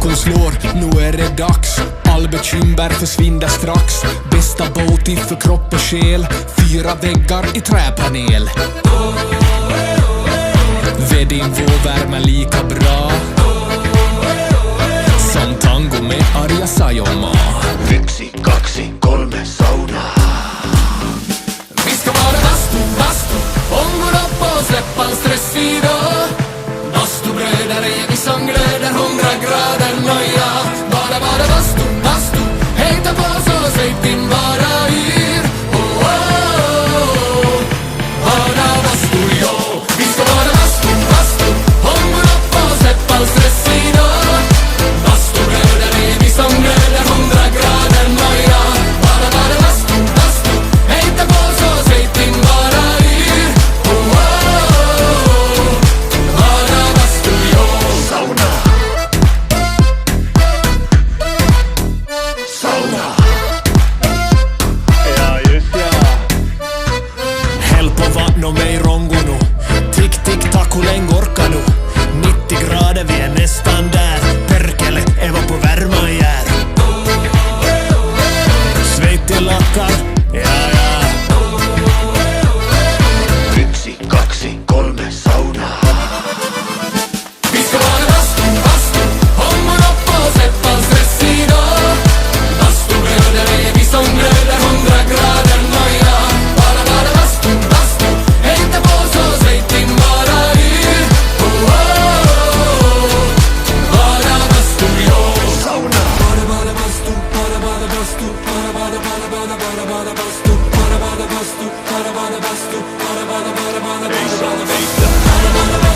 Tempen slår, nu är det dags. All bekymmer försvinner strax. Bästa boti för kropp och själ. 4 väggar i träpanel. Vedinvå värmer lika bra som tango med Arja Saijonmaa. 1, 2, 3 sauna. Vi ska vara bastu, onko noppo släppan stress idag. Bastubröder är vi som glöder 100 grader noja. Bara bastu, hejta på så säg din bara yr. Oh, oh, oh. Bara bastu, jo. Vi ska vara bastu, onko noppo släppan stress idag. Bastubröder är vi som glöder 100 grader noja. Bara bastu, hejta på så säg din bara yr. Oh, oh, oh. Bara bastu, jo. Sauna. Sauna. Ja, just ja. Helppo vanno mei rongunu. Tik tik taku leng orkanu. 90 grader, vi är nästan där. Perkele, Eva på värmajär. Sveittilakkar, ja ja. 1, 2, 3 sauna. Vi ska vara bastu, onko noppo släppan stress idag. Bastubröder är vi som glöder 100 grader noja. Bara bastu, hejta på så säg din bara yr. Oh, oh, oh. Bara bastu, jo. Sauna. Bara bastu, bara bastu, bara bastu, bara bastu, bara bastu, bara bastu, bara bastu.